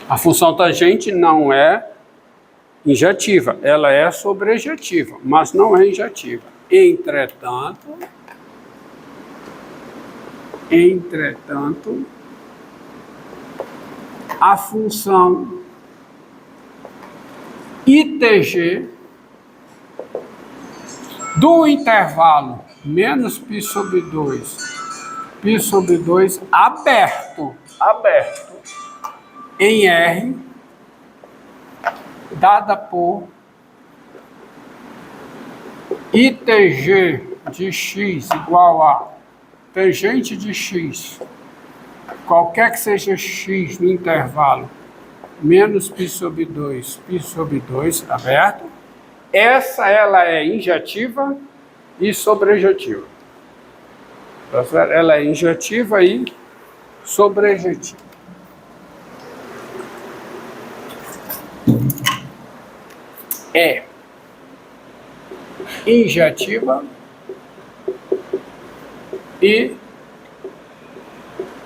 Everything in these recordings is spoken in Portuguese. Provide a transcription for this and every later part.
A função tangente não é injetiva, ela é sobrejetiva, mas não é injetiva. Entretanto, a função ITG do intervalo menos π sobre 2 aberto em R, dada por ITG de x igual a tangente de x, qualquer que seja x no intervalo, menos π sobre 2, aberto, ela é injetiva e sobrejetiva. Ela é injetiva e sobrejetiva. É injetiva e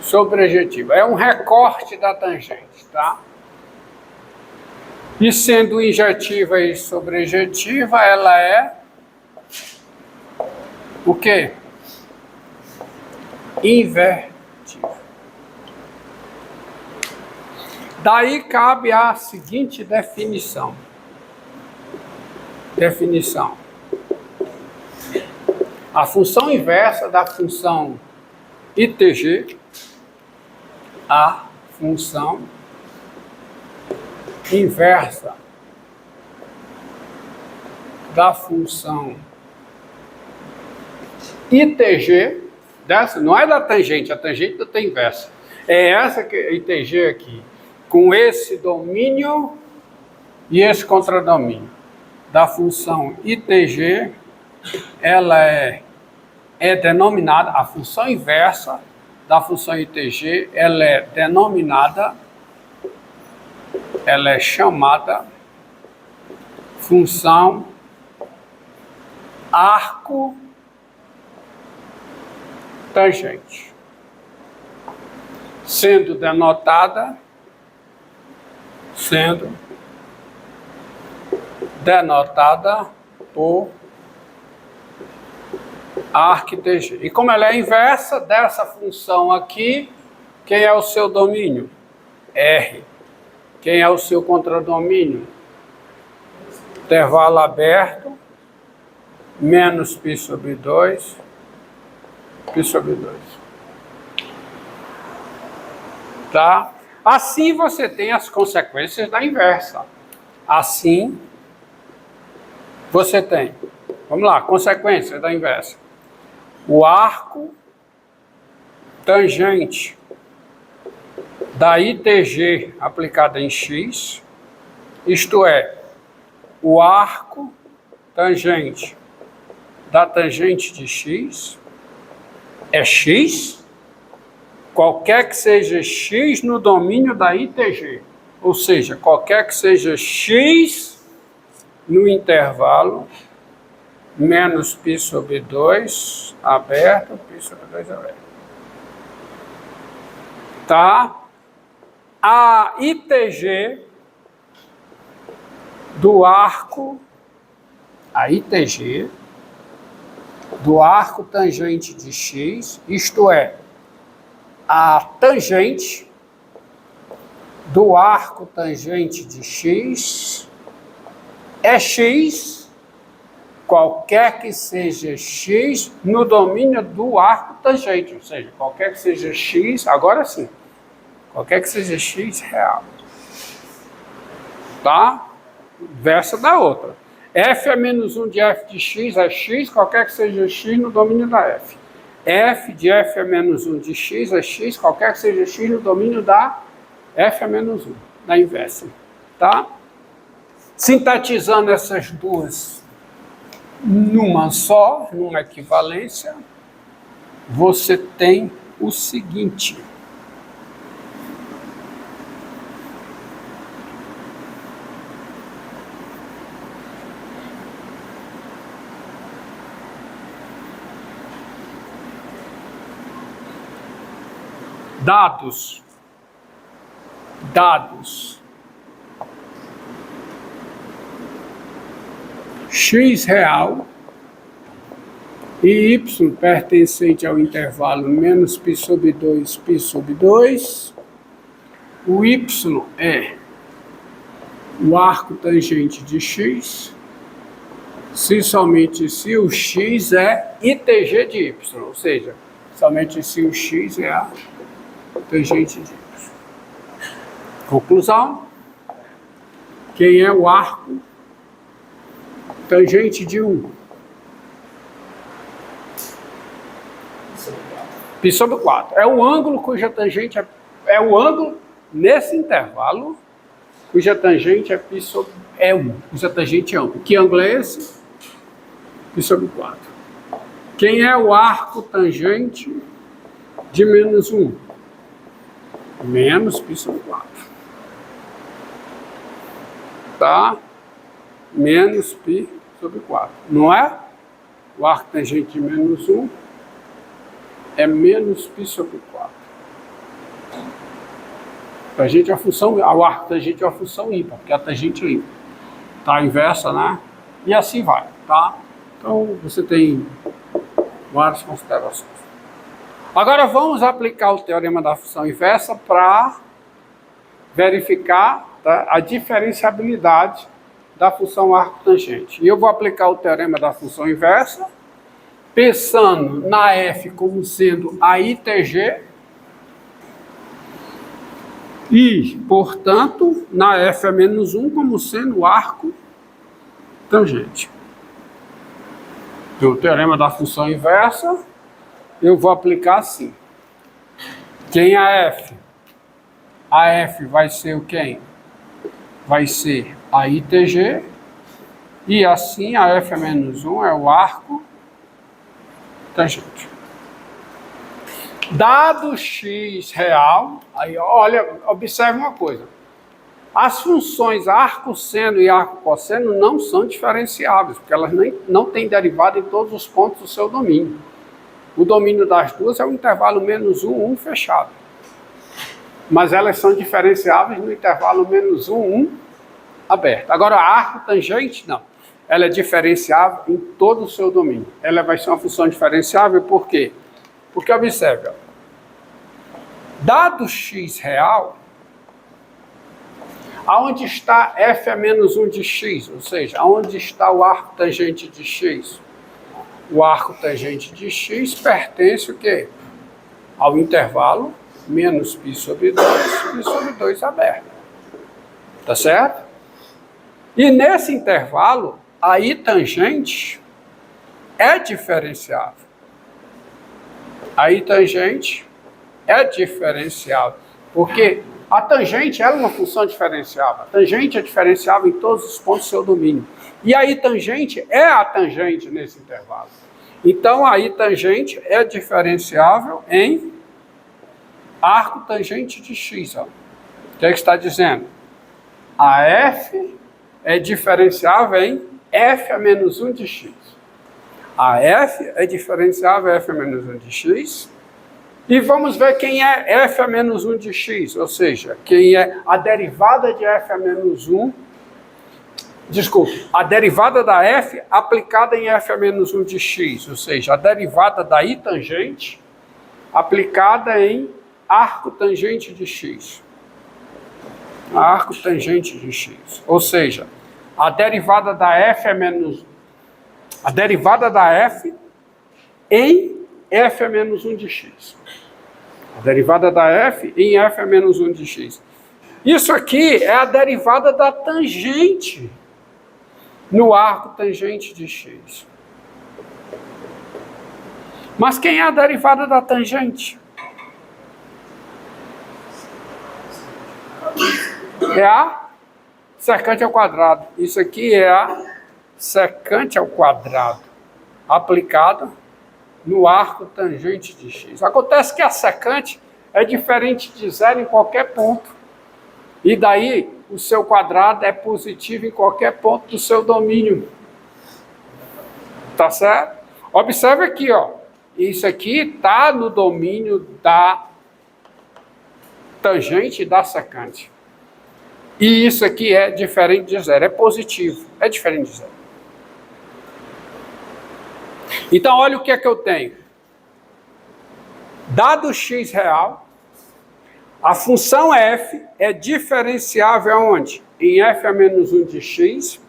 sobrejetiva. É um recorte da tangente, tá? E sendo injetiva e sobrejetiva, ela é o quê? Invertível. Daí cabe a seguinte definição. A função inversa da função ITG, a função inversa da função ITG, dessa, não é da tangente, a tangente não tem inversa. É essa que é ITG aqui, com esse domínio e esse contradomínio. Da função ITG, ela é denominada, a função inversa da função ITG, ela é denominada, ela é chamada função arco tangente, sendo denotada por arcTG. E como ela é inversa dessa função aqui, quem é o seu domínio? R. Quem é o seu contradomínio? Intervalo aberto, menos π sobre 2, Tá? Assim você tem as consequências da inversa. Assim, você tem, vamos lá, consequências da inversa. O arco tangente da ITG aplicada em x, isto é, o arco tangente da tangente de x é x, qualquer que seja x no domínio da ITG, ou seja, qualquer que seja x no intervalo menos π sobre 2 aberto, π sobre 2 aberto. Tá? A ITG do arco, tangente de x, isto é, a tangente do arco tangente de x é x, qualquer que seja x no domínio do arco tangente, ou seja, qualquer que seja x, agora sim, qualquer que seja x real. Tá? Versa da outra. F é menos 1 de f de x é x, qualquer que seja x no domínio da f. F de f é menos 1 de x é x, qualquer que seja x no domínio da f é menos 1, da inversa. Tá? Sintetizando essas duas numa só, numa equivalência, você tem o seguinte. dados x real e y pertencente ao intervalo menos π sobre 2, π sobre 2, o y é o arco tangente de x, somente se o x é ITG de y, ou seja, somente se o x é a tangente de y. Conclusão: quem é o arco tangente de 1? π sobre 4. É o ângulo cuja tangente é o ângulo nesse intervalo cuja tangente é π sobre 1. Cuja tangente é 1. Que ângulo é esse? π sobre 4. Quem é o arco tangente de menos 1? Menos π sobre 4. Tá? Menos π sobre 4. Não é? O arco tangente de menos 1 é menos π sobre 4. Tangente é a função, o arco tangente é uma função ímpar, porque a tangente é ímpar. Tá? A inversa, né? E assim vai, tá? Então, você tem várias considerações. Agora, vamos aplicar o teorema da função inversa para verificar, tá, a diferenciabilidade da função arco tangente. E eu vou aplicar o teorema da função inversa pensando na f como sendo a ITG e, portanto, na f a menos 1 como sendo o arco tangente. O teorema da função inversa eu vou aplicar assim. Quem é a f? A f vai ser o quem? Vai ser a ITG e assim a f a menos 1 é o arco tangente. Dado x real, aí olha, observe uma coisa. As funções arco-seno e arco-cosseno não são diferenciáveis, porque elas não têm derivada em todos os pontos do seu domínio. O domínio das duas é o intervalo menos 1, 1 fechado. Mas elas são diferenciáveis no intervalo menos 1, 1 aberto. Agora, a arco-tangente, não. Ela é diferenciável em todo o seu domínio. Ela vai ser uma função diferenciável por quê? Porque, observe, ó, dado x real, aonde está f a menos 1 de x, ou seja, aonde está o arco tangente de x? O arco tangente de x pertence o quê? Ao intervalo menos π sobre 2 aberto. Tá certo? E nesse intervalo, a I tangente é diferenciável. A I tangente é diferenciável, porque a tangente ela é uma função diferenciável. A tangente é diferenciável em todos os pontos do seu domínio. E a I tangente é a tangente nesse intervalo. Então, a I tangente é diferenciável em arco tangente de x. Ó. O que é que está dizendo? A f é diferenciável em f a menos 1 de x. A f é diferenciável em f a menos 1 de x. E vamos ver quem é f a menos 1 de x, ou seja, quem é a derivada de f a menos 1, desculpe, a derivada da f aplicada em f a menos 1 de x, ou seja, a derivada da I tangente aplicada em arco tangente de x. Arco tangente de x, ou seja, a derivada da f é menos... A derivada da f em f a menos 1 de x. A derivada da f em f a menos 1 de x. Isso aqui é a derivada da tangente no arco tangente de x. Mas quem é a derivada da tangente? É a secante ao quadrado. Isso aqui é a secante ao quadrado aplicada no arco tangente de x. Acontece que a secante é diferente de zero em qualquer ponto. E daí o seu quadrado é positivo em qualquer ponto do seu domínio. Tá certo? Observe aqui, ó. Isso aqui está no domínio da tangente e da secante. E isso aqui é diferente de zero, é positivo, é diferente de zero. Então, olha o que é que eu tenho. Dado x real, a função f é diferenciável aonde? Em f a menos 1 de x.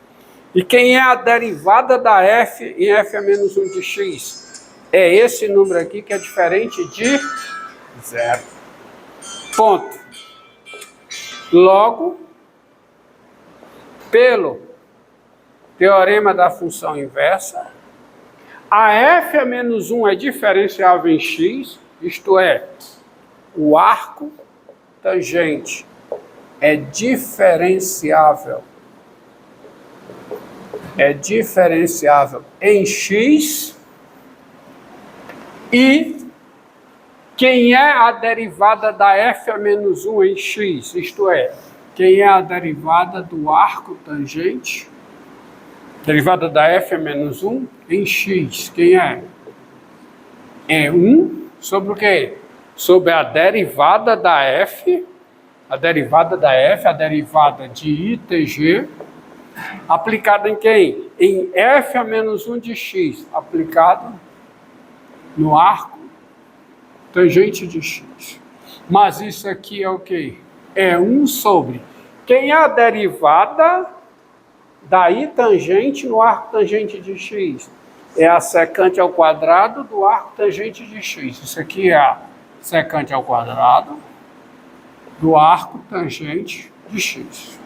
E quem é a derivada da f em f a menos 1 de x? É esse número aqui que é diferente de zero. Ponto. Logo, pelo teorema da função inversa, a f a menos 1 é diferenciável em x, isto é, o arco tangente é diferenciável em x, e quem é a derivada da f a menos 1 em x, isto é, quem é a derivada do arco tangente, derivada da f a menos 1 em x, quem é? É 1 sobre o quê? Sobre a derivada da f, a derivada de ITG, aplicada em quem? Em f a menos 1 de x, aplicado no arco tangente de x. Mas isso aqui é o quê? É 1 sobre. Quem é a derivada da I tangente no arco tangente de x? É a secante ao quadrado do arco tangente de x. Isso aqui é a secante ao quadrado do arco tangente de x.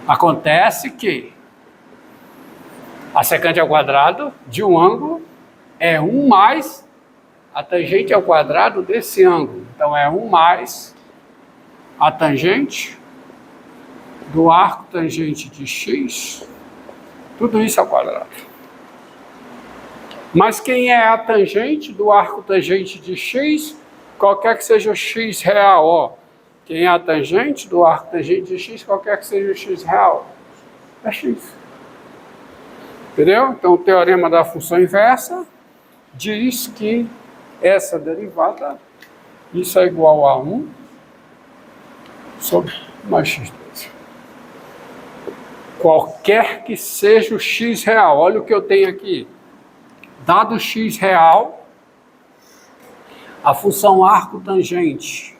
Acontece que a secante ao quadrado de um ângulo é 1 mais a tangente ao quadrado desse ângulo. Então, é 1 mais a tangente do arco tangente de x, tudo isso ao quadrado. Mas quem é a tangente do arco tangente de x, qualquer que seja o x real, ó. Quem é a tangente do arco tangente de x, qualquer que seja o x real, é x. Entendeu? Então, o teorema da função inversa diz que essa derivada, isso é igual a 1 sobre mais x2. Qualquer que seja o x real, olha o que eu tenho aqui. Dado x real, a função arco tangente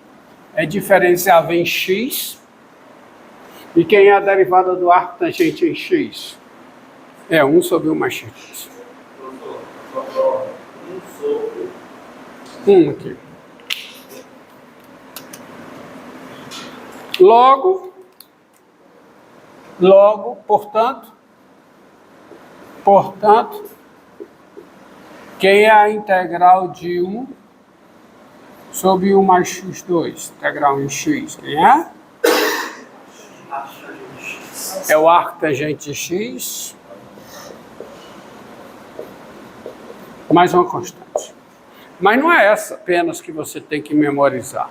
é diferenciável em x. E quem é a derivada do arco tangente em x? É 1 sobre 1 mais x2. 1 aqui. Logo, portanto, quem é a integral de 1 sobre 1 mais x2? Integral em x, quem é? É o arco tangente de x mais uma constante. Mas não é essa apenas que você tem que memorizar.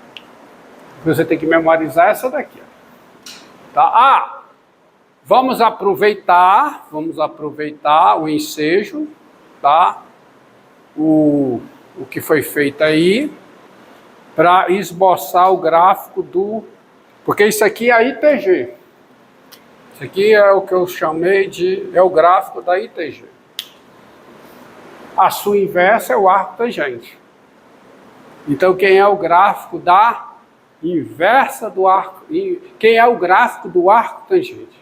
Você tem que memorizar essa daqui. Tá? Vamos aproveitar o ensejo, tá? O que foi feito aí, para esboçar o gráfico do... Porque isso aqui é a ITG. Isso aqui é o que eu chamei de... É o gráfico da ITG. A sua inversa é o arco tangente. Então, quem é o gráfico da inversa do arco? Quem é o gráfico do arco tangente?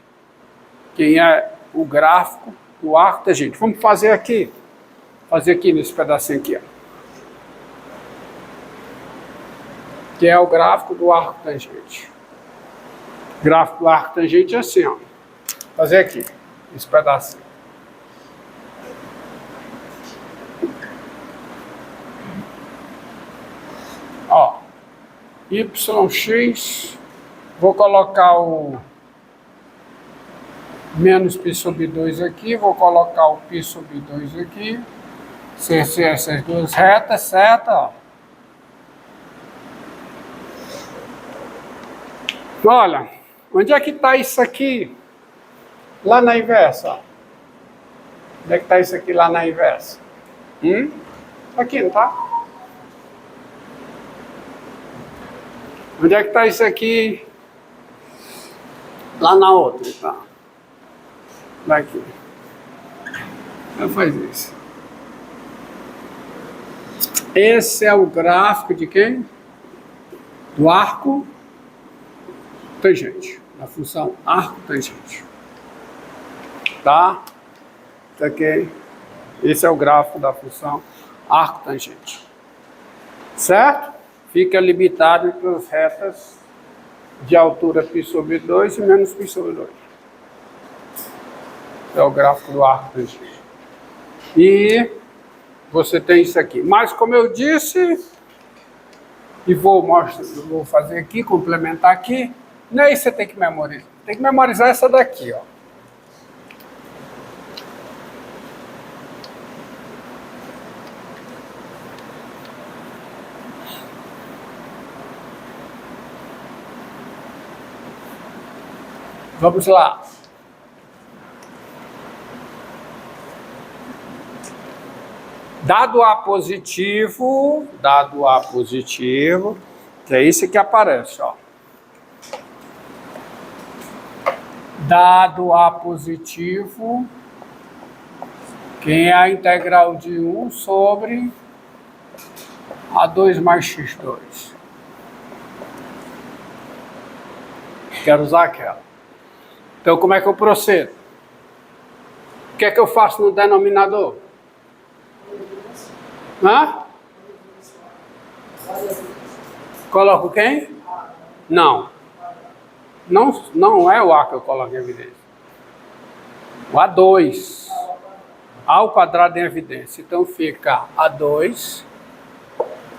Quem é o gráfico do arco tangente? Vamos fazer aqui. Fazer aqui nesse pedacinho aqui, ó. Que é o gráfico do arco tangente. O gráfico do arco tangente é assim, ó. Fazer aqui, esse pedacinho. Ó, YX, vou colocar o menos π sobre 2 aqui, vou colocar o π sobre 2 aqui, essas duas retas, certo? Ó. Olha, onde é que está isso aqui? Lá na inversa, ó. Onde é que está isso aqui lá na inversa? Aqui, não tá? Onde é que está isso aqui Lá na outra, tá? Daqui. Então faz isso. Esse é o gráfico de quem? Do arco tangente. Da função arco tangente. Tá? Isso aqui. Esse é o gráfico da função arco tangente. Certo? Fica limitado entre as retas de altura π sobre 2 e menos π sobre 2. É o gráfico do arco tangente. E você tem isso aqui. Mas como eu disse, e vou fazer aqui, complementar aqui, não é isso que você tem que memorizar. Tem que memorizar essa daqui, ó. Vamos lá. Dado A positivo, que é isso que aparece, ó. Dado A positivo, quem é a integral de 1 sobre A2 mais x2? Quero usar aquela. Então, como é que eu procedo? O que é que eu faço no denominador? Hã? Coloco quem? Não. Não é o A que eu coloco em evidência. O A2. A ao quadrado em evidência. Então fica A2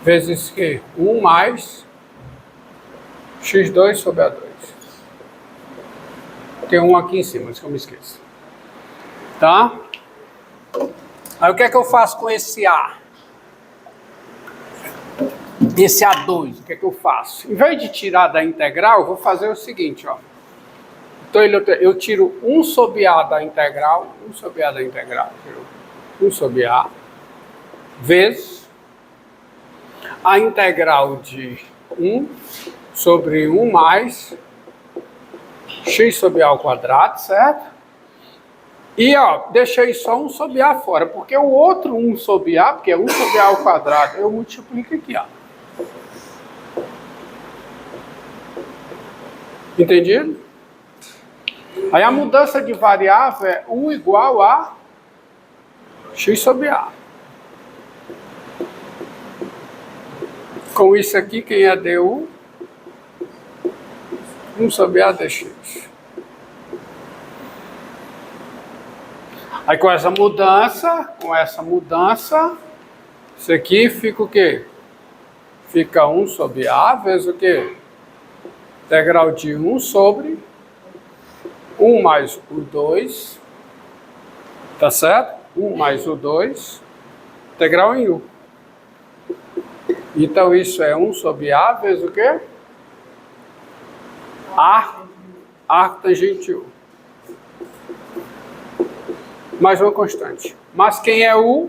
vezes que 1 mais x2 sobre A2. Tem um aqui em cima, antes que eu me esqueça. Tá? Aí o que é que eu faço com esse A? Esse A2, o que é que eu faço? Em vez de tirar da integral, eu vou fazer o seguinte, ó. Então eu tiro 1 sobre A da integral, 1 sobre A da integral, 1 sobre A, vezes a integral de 1 sobre 1 mais x sobre A ao quadrado, certo? E, ó, deixei só 1 sobre A fora, porque o outro 1 sobre A, porque é 1 sobre A ao quadrado, eu multiplico aqui, ó. Entendido? Aí a mudança de variável é U igual a x sobre A. Com isso aqui, quem é du? 1 sobre A dx. Aí com essa mudança, isso aqui fica o quê? Fica 1 sobre A vezes o quê? Integral de 1 sobre 1 mais o 2, tá certo? 1 mais o 2, integral em U. Então isso é 1 sobre A vezes o quê? Arco tangente U. Mais uma constante. Mas quem é U?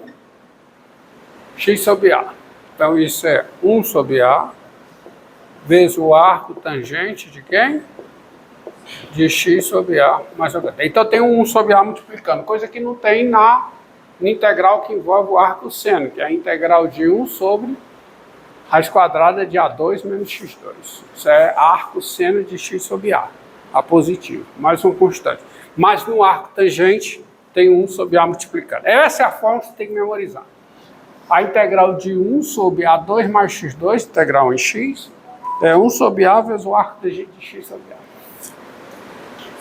X sobre A. Então isso é 1 sobre A vezes o arco tangente de quem? De x sobre A mais o. Então tem um 1 sobre A multiplicando, coisa que não tem na integral que envolve o arco seno, que é a integral de 1 sobre raiz quadrada de A2 menos x2. Isso é arco seno de x sobre A positivo, mais uma constante. Mas no arco tangente tem 1 sobre A multiplicando. Essa é a forma que você tem que memorizar. A integral de 1 sobre A2 mais x2, integral em x, é 1 sobre A vezes o arco tangente de x sobre A.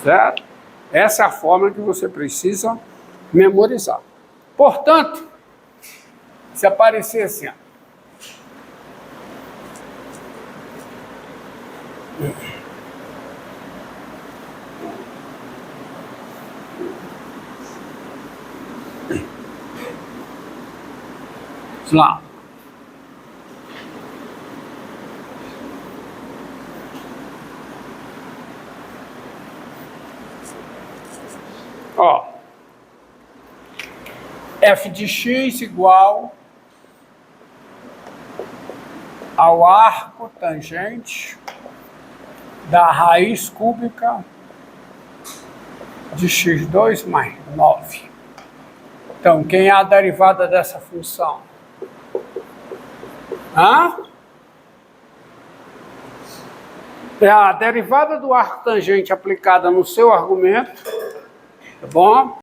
Certo? Essa é a fórmula que você precisa memorizar. Portanto, se aparecer assim, ó, vamos lá. Ó, f de x igual ao arco tangente da raiz cúbica de x2 mais 9. Então, quem é a derivada dessa função? É a derivada do arco tangente aplicada no seu argumento, tá bom?